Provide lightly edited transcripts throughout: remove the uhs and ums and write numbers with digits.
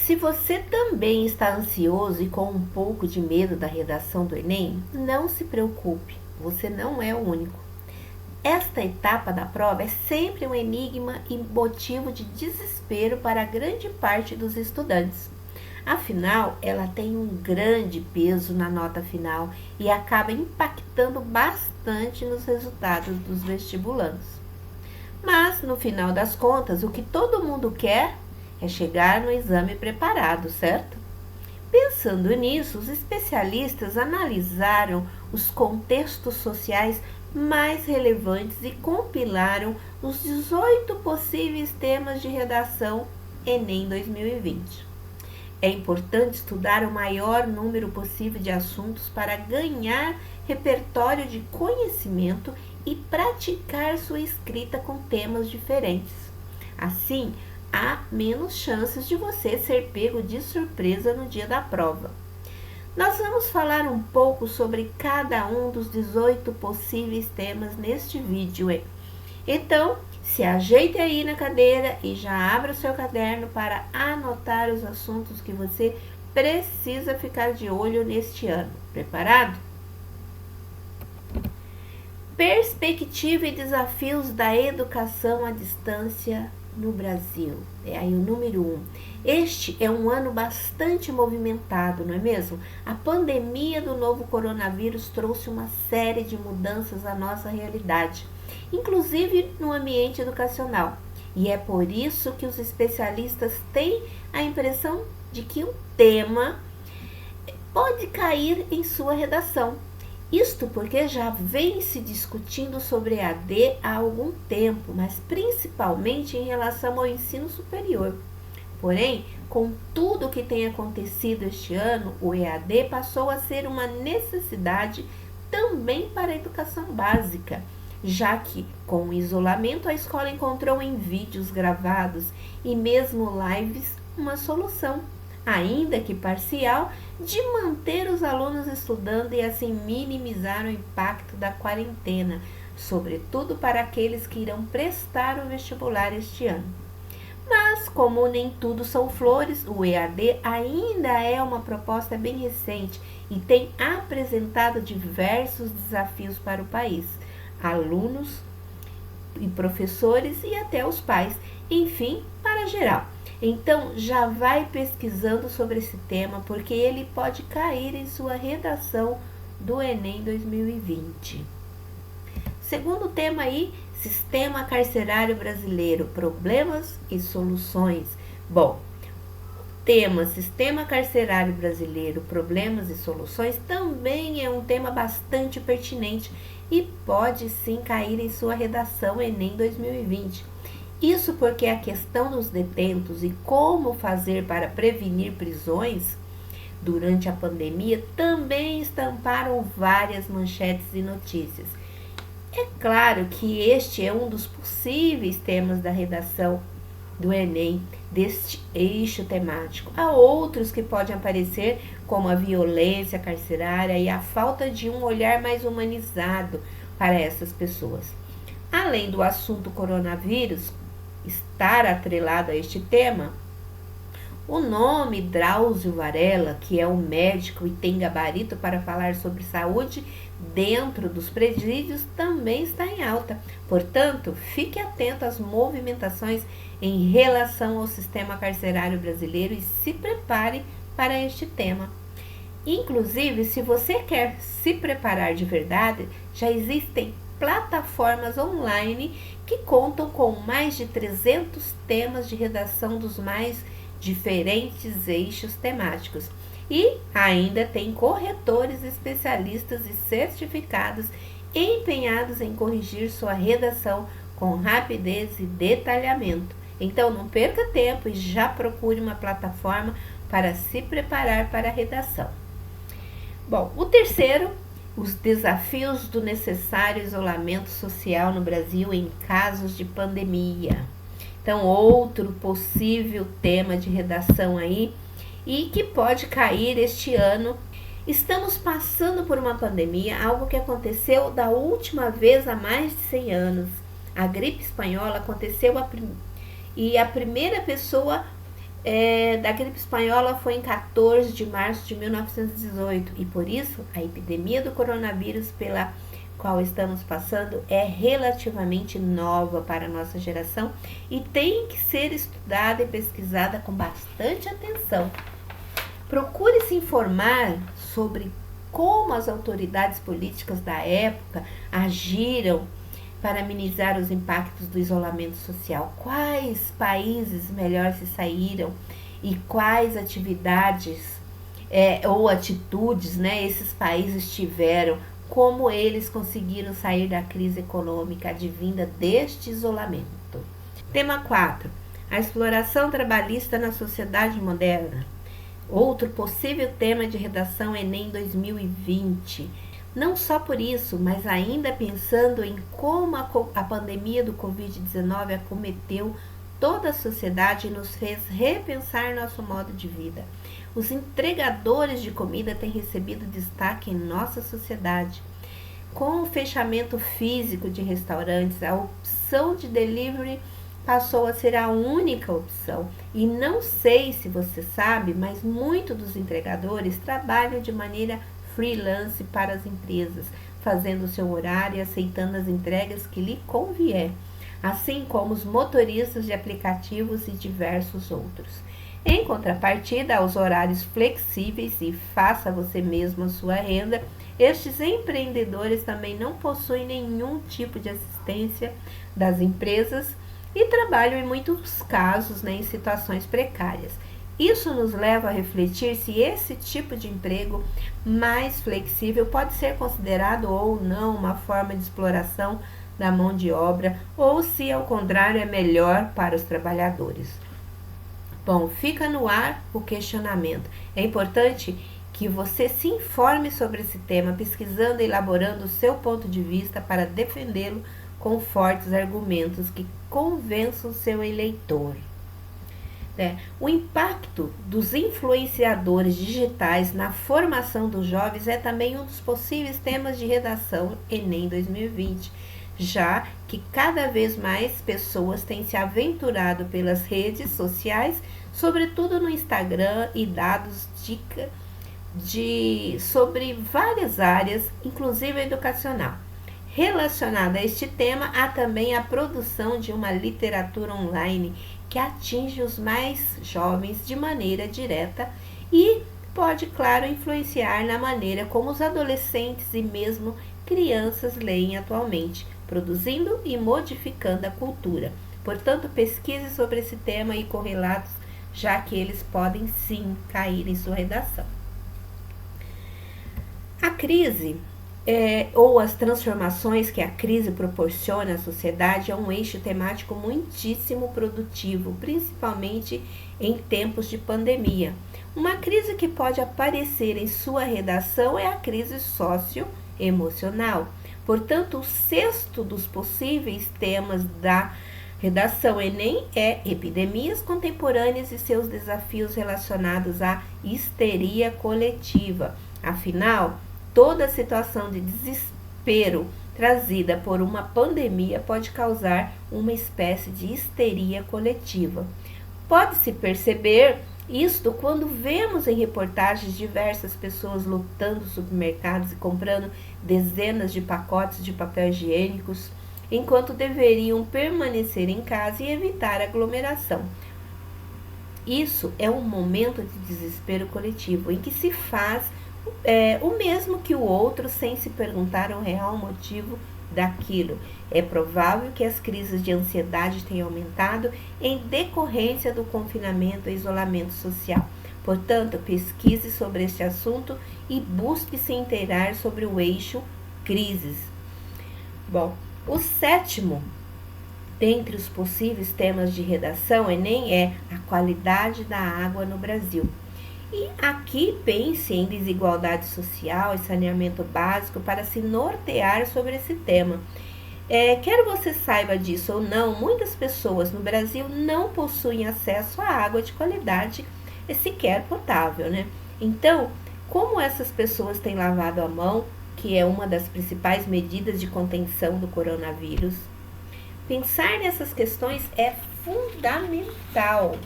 Se você também está ansioso e com um pouco de medo da redação do Enem, não se preocupe, você não é o único. Esta etapa da prova é sempre um enigma e motivo de desespero para grande parte dos estudantes. Afinal, ela tem um grande peso na nota final e acaba impactando bastante nos resultados dos vestibulandos. Mas, no final das contas, o que todo mundo quer é chegar no exame preparado, certo? Pensando nisso, os especialistas analisaram os contextos sociais mais relevantes e compilaram os 18 possíveis temas de redação Enem 2020. É importante estudar o maior número possível de assuntos para ganhar repertório de conhecimento e praticar sua escrita com temas diferentes. Assim, há menos chances de você ser pego de surpresa no dia da prova. Nós vamos falar um pouco sobre cada um dos 18 possíveis temas neste vídeo. Então, se ajeite aí na cadeira e já abra o seu caderno para anotar os assuntos que você precisa ficar de olho neste ano. Preparado? Perspectiva e desafios da educação à distância no Brasil. É aí o número 1. Este é um ano bastante movimentado, não é mesmo? A pandemia do novo coronavírus trouxe uma série de mudanças à nossa realidade, inclusive no ambiente educacional. E é por isso que os especialistas têm a impressão de que o tema pode cair em sua redação. Isto porque já vem se discutindo sobre EAD há algum tempo, mas principalmente em relação ao ensino superior. Porém, com tudo o que tem acontecido este ano, o EAD passou a ser uma necessidade também para a educação básica, já que, com o isolamento, a escola encontrou em vídeos gravados e mesmo lives uma solução, ainda que parcial, de manter os alunos estudando e assim minimizar o impacto da quarentena, sobretudo para aqueles que irão prestar o vestibular este ano. Mas, como nem tudo são flores, o EAD ainda é uma proposta bem recente e tem apresentado diversos desafios para o país, alunos e professores e até os pais, enfim, para geral. Então, já vai pesquisando sobre esse tema, porque ele pode cair em sua redação do Enem 2020. Segundo tema aí, Sistema Carcerário Brasileiro, Problemas e Soluções. Bom, o tema Sistema Carcerário Brasileiro, Problemas e Soluções também é um tema bastante pertinente e pode sim cair em sua redação Enem 2020. Isso porque a questão dos detentos e como fazer para prevenir prisões durante a pandemia também estamparam várias manchetes e notícias. É claro que este é um dos possíveis temas da redação do Enem, deste eixo temático. Há outros que podem aparecer, como a violência carcerária e a falta de um olhar mais humanizado para essas pessoas. Além do assunto coronavírus estar atrelado a este tema, o nome Drauzio Varela, que é um médico e tem gabarito para falar sobre saúde dentro dos presídios, também está em alta. Portanto, fique atento às movimentações em relação ao sistema carcerário brasileiro e se prepare para este tema. Inclusive, se você quer se preparar de verdade, já existem plataformas online que contam com mais de 300 temas de redação dos mais diferentes eixos temáticos. E ainda tem corretores especialistas e certificados empenhados em corrigir sua redação com rapidez e detalhamento. Então não perca tempo e já procure uma plataforma para se preparar para a redação. Bom, o terceiro, os desafios do necessário isolamento social no Brasil em casos de pandemia. Então, outro possível tema de redação aí e que pode cair este ano. Estamos passando por uma pandemia, algo que aconteceu da última vez há mais de 100 anos. A gripe espanhola aconteceu e a primeira pessoa da gripe espanhola foi em 14 de março de 1918 e por isso a epidemia do coronavírus pela qual estamos passando é relativamente nova para a nossa geração e tem que ser estudada e pesquisada com bastante atenção. Procure se informar sobre como as autoridades políticas da época agiram para amenizar os impactos do isolamento social. Quais países melhor se saíram e quais atividades ou atitudes esses países tiveram, como eles conseguiram sair da crise econômica advinda deste isolamento. Tema 4. A exploração trabalhista na sociedade moderna. Outro possível tema de redação Enem 2020. Não só por isso, mas ainda pensando em como a pandemia do Covid-19 acometeu toda a sociedade e nos fez repensar nosso modo de vida. Os entregadores de comida têm recebido destaque em nossa sociedade. Com o fechamento físico de restaurantes, a opção de delivery passou a ser a única opção. E não sei se você sabe, mas muitos dos entregadores trabalham de maneira freelance para as empresas, fazendo seu horário e aceitando as entregas que lhe convier, assim como os motoristas de aplicativos e diversos outros. Em contrapartida aos horários flexíveis e faça você mesmo a sua renda, estes empreendedores também não possuem nenhum tipo de assistência das empresas e trabalham em muitos casos em situações precárias. Isso nos leva a refletir se esse tipo de emprego mais flexível pode ser considerado ou não uma forma de exploração da mão de obra ou se, ao contrário, é melhor para os trabalhadores. Bom, fica no ar o questionamento. É importante que você se informe sobre esse tema, pesquisando e elaborando o seu ponto de vista para defendê-lo com fortes argumentos que convençam o seu eleitor. O impacto dos influenciadores digitais na formação dos jovens é também um dos possíveis temas de redação Enem 2020, já que cada vez mais pessoas têm se aventurado pelas redes sociais, sobretudo no Instagram, e dados sobre várias áreas, inclusive educacional. Relacionada a este tema, há também a produção de uma literatura online que atinge os mais jovens de maneira direta e pode, claro, influenciar na maneira como os adolescentes e mesmo crianças leem atualmente, produzindo e modificando a cultura. Portanto, pesquise sobre esse tema e correlatos, já que eles podem sim cair em sua redação. A crise ou as transformações que a crise proporciona à sociedade é um eixo temático muitíssimo produtivo, principalmente em tempos de pandemia. Uma crise que pode aparecer em sua redação é a crise socioemocional. Portanto, o sexto dos possíveis temas da redação Enem é epidemias contemporâneas e seus desafios relacionados à histeria coletiva. Afinal, toda situação de desespero trazida por uma pandemia pode causar uma espécie de histeria coletiva. Pode-se perceber isto quando vemos em reportagens diversas pessoas lotando supermercados e comprando dezenas de pacotes de papel higiênicos, enquanto deveriam permanecer em casa e evitar aglomeração. Isso é um momento de desespero coletivo em que se faz o mesmo que o outro sem se perguntar o real motivo daquilo. É provável que as crises de ansiedade tenham aumentado em decorrência do confinamento e isolamento social. Portanto, pesquise sobre este assunto e busque se inteirar sobre o eixo crises. Bom, o sétimo dentre os possíveis temas de redação Enem é a qualidade da água no Brasil. E aqui pense em desigualdade social e saneamento básico para se nortear sobre esse tema. Quer você saiba disso ou não, muitas pessoas no Brasil não possuem acesso à água de qualidade sequer potável, né? Então, como essas pessoas têm lavado a mão, que é uma das principais medidas de contenção do coronavírus? Pensar nessas questões é fundamental.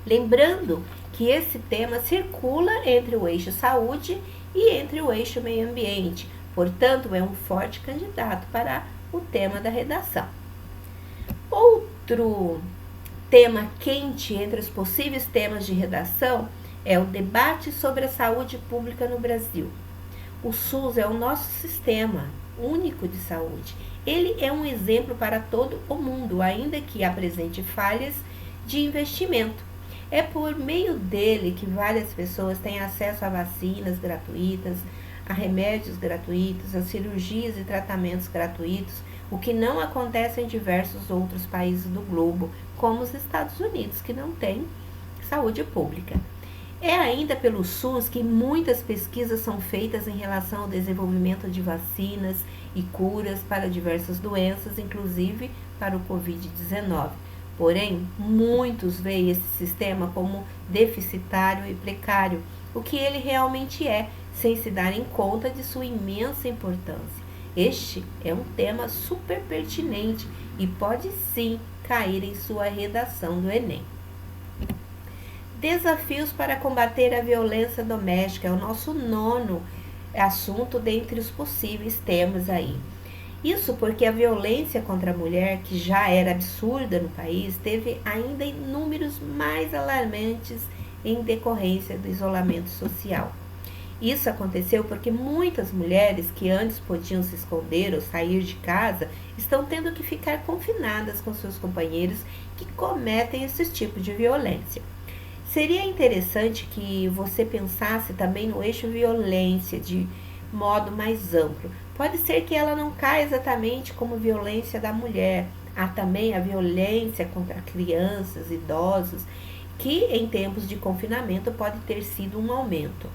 Lembrando que esse tema circula entre o eixo saúde e entre o eixo meio ambiente, portanto, é um forte candidato para o tema da redação. Outro tema quente entre os possíveis temas de redação é o debate sobre a saúde pública no Brasil. O SUS é o nosso sistema único de saúde. Ele é um exemplo para todo o mundo, ainda que apresente falhas de investimento. É por meio dele que várias pessoas têm acesso a vacinas gratuitas, a remédios gratuitos, a cirurgias e tratamentos gratuitos, o que não acontece em diversos outros países do globo, como os Estados Unidos, que não têm saúde pública. É ainda pelo SUS que muitas pesquisas são feitas em relação ao desenvolvimento de vacinas e curas para diversas doenças, inclusive para o Covid-19. Porém, muitos veem esse sistema como deficitário e precário, o que ele realmente é, sem se darem conta de sua imensa importância. Este é um tema super pertinente e pode sim cair em sua redação do Enem. Desafios para combater a violência doméstica é o nosso 9º assunto dentre os possíveis temas aí. Isso porque a violência contra a mulher, que já era absurda no país, teve ainda números mais alarmantes em decorrência do isolamento social. Isso aconteceu porque muitas mulheres que antes podiam se esconder ou sair de casa estão tendo que ficar confinadas com seus companheiros que cometem esse tipo de violência. Seria interessante que você pensasse também no eixo violência de modo mais amplo. Pode ser que ela não caia exatamente como violência da mulher. Há também a violência contra crianças, idosos, que em tempos de confinamento pode ter sido um aumento.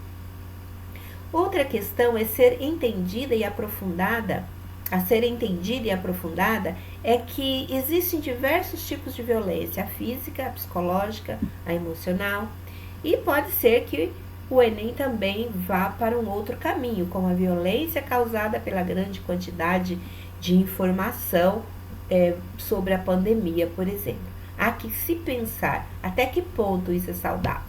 Outra questão a ser entendida e aprofundada é que existem diversos tipos de violência, a física, a psicológica, a emocional, e pode ser que o Enem também vá para um outro caminho, como a violência causada pela grande quantidade de informação sobre a pandemia, por exemplo. Há que se pensar até que ponto isso é saudável.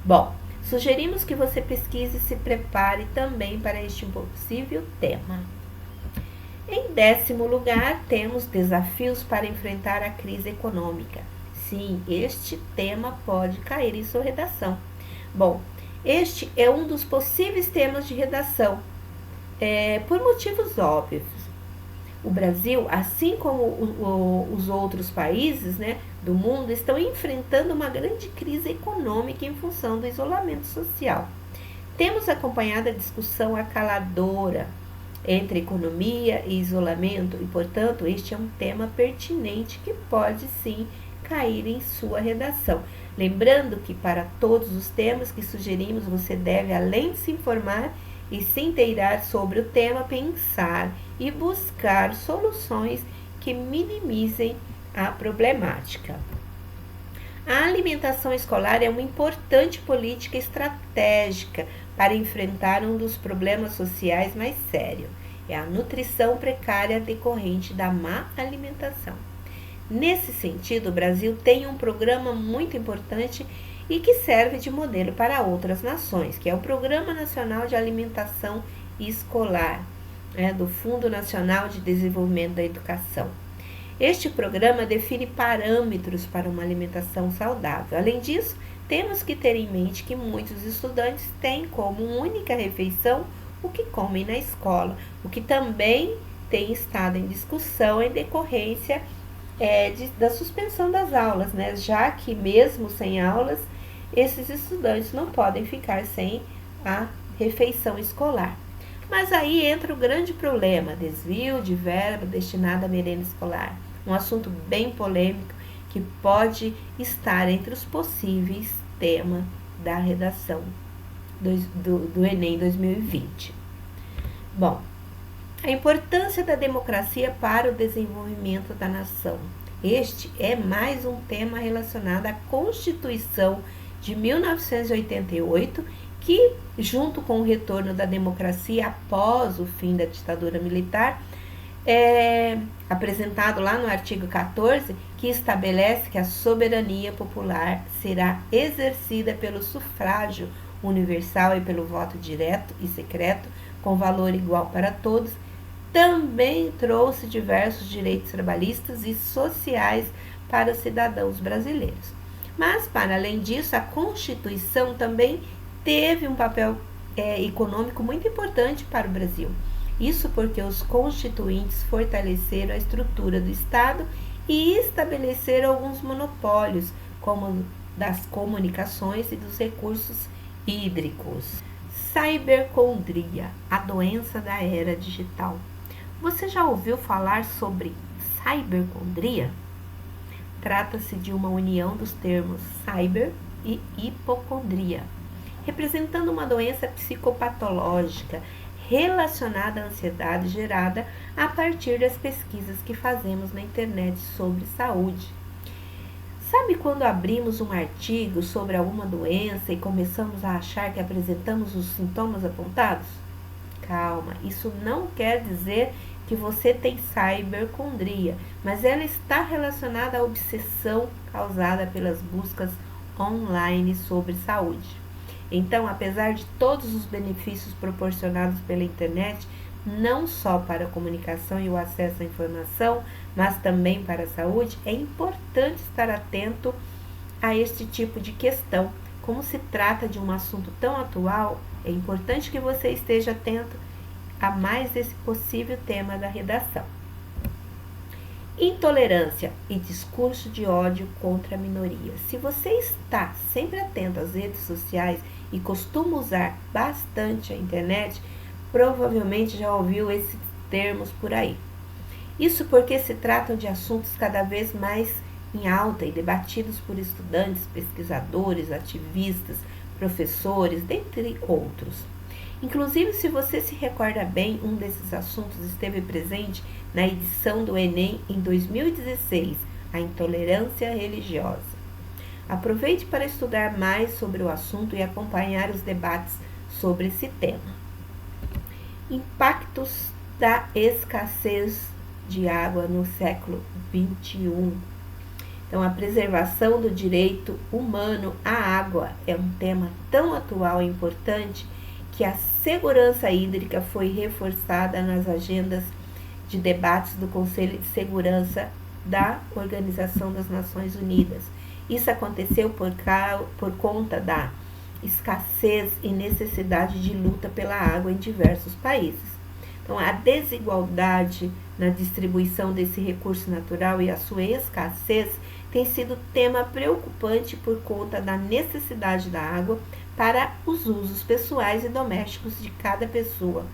Bom, sugerimos que você pesquise e se prepare também para este possível tema. Em 10º lugar, temos desafios para enfrentar a crise econômica. Sim, este tema pode cair em sua redação. Bom, este é um dos possíveis temas de redação, por motivos óbvios. O Brasil, assim como os outros países do mundo, estão enfrentando uma grande crise econômica em função do isolamento social. Temos acompanhado a discussão acalorada entre economia e isolamento e, portanto, este é um tema pertinente que pode sim cair em sua redação. Lembrando que para todos os temas que sugerimos, você deve, além de se informar e se inteirar sobre o tema, pensar e buscar soluções que minimizem a problemática. A alimentação escolar é uma importante política estratégica para enfrentar um dos problemas sociais mais sérios, é a nutrição precária decorrente da má alimentação. Nesse sentido, o Brasil tem um programa muito importante e que serve de modelo para outras nações, que é o Programa Nacional de Alimentação Escolar, do Fundo Nacional de Desenvolvimento da Educação. Este programa define parâmetros para uma alimentação saudável. Além disso, temos que ter em mente que muitos estudantes têm como única refeição o que comem na escola, o que também tem estado em discussão em decorrência da suspensão das aulas, já que mesmo sem aulas, esses estudantes não podem ficar sem a refeição escolar. Mas aí entra o grande problema, desvio de verba destinada à merenda escolar, um assunto bem polêmico que pode estar entre os possíveis temas da redação do Enem 2020. Bom, a importância da democracia para o desenvolvimento da nação. Este é mais um tema relacionado à Constituição de 1988, que, junto com o retorno da democracia após o fim da ditadura militar, apresentado lá no artigo 14, que estabelece que a soberania popular será exercida pelo sufrágio universal e pelo voto direto e secreto, com valor igual para todos, também trouxe diversos direitos trabalhistas e sociais para os cidadãos brasileiros. Mas, para além disso, a Constituição também teve um papel econômico muito importante para o Brasil. Isso porque os constituintes fortaleceram a estrutura do Estado e estabeleceram alguns monopólios, como das comunicações e dos recursos hídricos. Cibercondria, a doença da era digital. Você já ouviu falar sobre cibercondria? Trata-se de uma união dos termos cyber e hipocondria, representando uma doença psicopatológica relacionada à ansiedade gerada a partir das pesquisas que fazemos na internet sobre saúde. Sabe quando abrimos um artigo sobre alguma doença e começamos a achar que apresentamos os sintomas apontados? Calma, isso não quer dizer que você tem cibercondria, mas ela está relacionada à obsessão causada pelas buscas online sobre saúde. Então, apesar de todos os benefícios proporcionados pela internet, não só para a comunicação e o acesso à informação, mas também para a saúde, é importante estar atento a este tipo de questão. Como se trata de um assunto tão atual, é importante que você esteja atento a mais esse possível tema da redação. Intolerância e discurso de ódio contra a minoria. Se você está sempre atento às redes sociais e costuma usar bastante a internet, provavelmente já ouviu esses termos por aí. Isso porque se tratam de assuntos cada vez mais em alta e debatidos por estudantes, pesquisadores, ativistas, professores, dentre outros. Inclusive, se você se recorda bem, um desses assuntos esteve presente na edição do Enem em 2016, a intolerância religiosa. Aproveite para estudar mais sobre o assunto e acompanhar os debates sobre esse tema. Impactos da escassez de água no século XXI. Então, a preservação do direito humano à água é um tema tão atual e importante que a segurança hídrica foi reforçada nas agendas de debates do Conselho de Segurança da Organização das Nações Unidas. Isso aconteceu por conta da escassez e necessidade de luta pela água em diversos países. Então, a desigualdade na distribuição desse recurso natural e a sua escassez tem sido tema preocupante por conta da necessidade da água para os usos pessoais e domésticos de cada pessoa.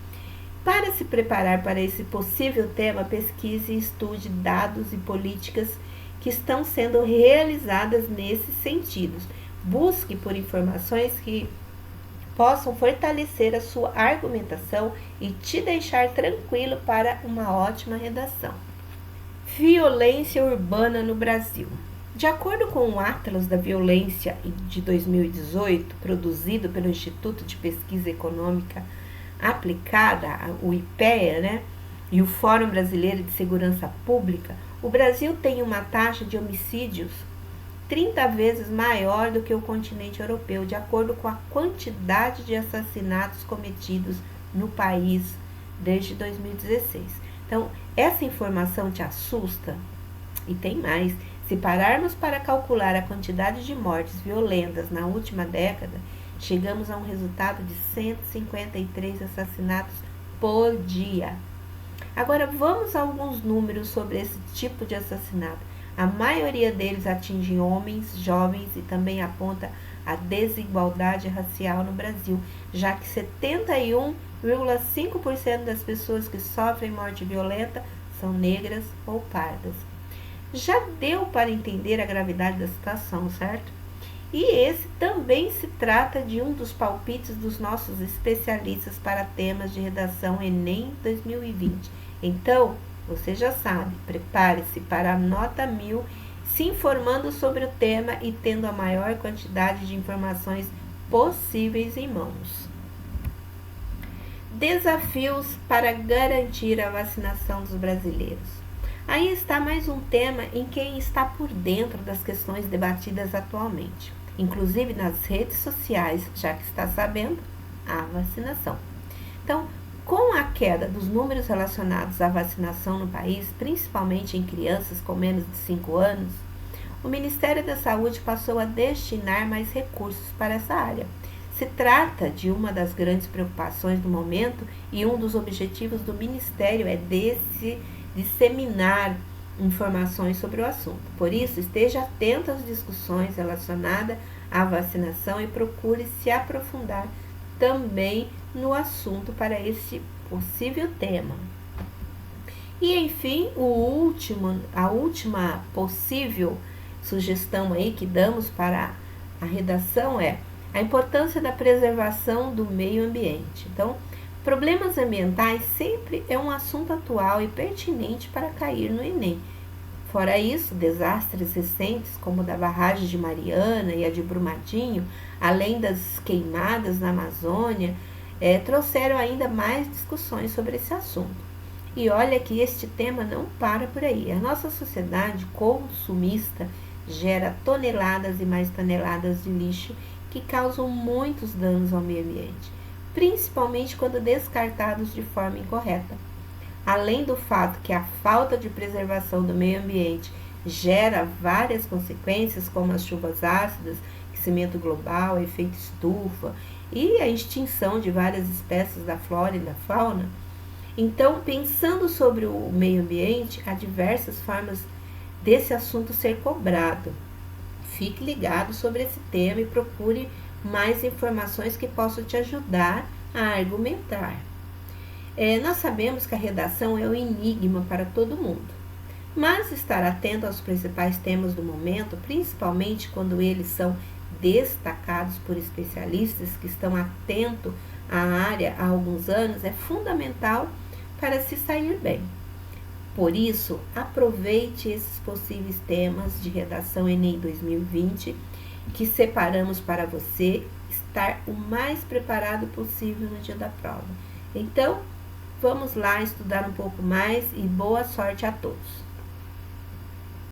Para se preparar para esse possível tema, pesquise e estude dados e políticas que estão sendo realizadas nesses sentidos. Busque por informações que possam fortalecer a sua argumentação e te deixar tranquilo para uma ótima redação. Violência urbana no Brasil. De acordo com o Atlas da Violência de 2018, produzido pelo Instituto de Pesquisa Econômica Aplicada, o IPEA, e o Fórum Brasileiro de Segurança Pública, o Brasil tem uma taxa de homicídios 30 vezes maior do que o continente europeu, de acordo com a quantidade de assassinatos cometidos no país desde 2016. Então, essa informação te assusta? E tem mais. Se pararmos para calcular a quantidade de mortes violentas na última década, chegamos a um resultado de 153 assassinatos por dia. Agora, vamos a alguns números sobre esse tipo de assassinato. A maioria deles atinge homens, jovens e também aponta a desigualdade racial no Brasil, já que 71,5% das pessoas que sofrem morte violenta são negras ou pardas. Já deu para entender a gravidade da situação, certo? E esse também se trata de um dos palpites dos nossos especialistas para temas de redação Enem 2020. Então, você já sabe, prepare-se para a nota 1000, se informando sobre o tema e tendo a maior quantidade de informações possíveis em mãos. Desafios para garantir a vacinação dos brasileiros. Aí está mais um tema em quem está por dentro das questões debatidas atualmente, inclusive nas redes sociais, já que está sabendo, a vacinação. Então, com a queda dos números relacionados à vacinação no país, principalmente em crianças com menos de 5 anos, o Ministério da Saúde passou a destinar mais recursos para essa área. Se trata de uma das grandes preocupações do momento e um dos objetivos do Ministério é disseminar informações sobre o assunto. Por isso, esteja atento às discussões relacionadas à vacinação e procure se aprofundar também no assunto para esse possível tema. E enfim, a última possível sugestão aí que damos para a redação é a importância da preservação do meio ambiente. Então, problemas ambientais sempre é um assunto atual e pertinente para cair no Enem. Fora isso, desastres recentes, como o da barragem de Mariana e a de Brumadinho, além das queimadas na Amazônia, trouxeram ainda mais discussões sobre esse assunto. E olha que este tema não para por aí. A nossa sociedade consumista gera toneladas e mais toneladas de lixo que causam muitos danos ao meio ambiente, principalmente quando descartados de forma incorreta. Além do fato que a falta de preservação do meio ambiente gera várias consequências, como as chuvas ácidas, aquecimento global, efeito estufa e a extinção de várias espécies da flora e da fauna. Então, pensando sobre o meio ambiente, há diversas formas desse assunto ser cobrado. Fique ligado sobre esse tema e procure mais informações que possam te ajudar a argumentar. Nós sabemos que a redação é um enigma para todo mundo, mas estar atento aos principais temas do momento, principalmente quando eles são destacados por especialistas que estão atentos à área há alguns anos, é fundamental para se sair bem. Por isso, aproveite esses possíveis temas de redação Enem 2020 que separamos para você estar o mais preparado possível no dia da prova. Então, vamos lá estudar um pouco mais e boa sorte a todos!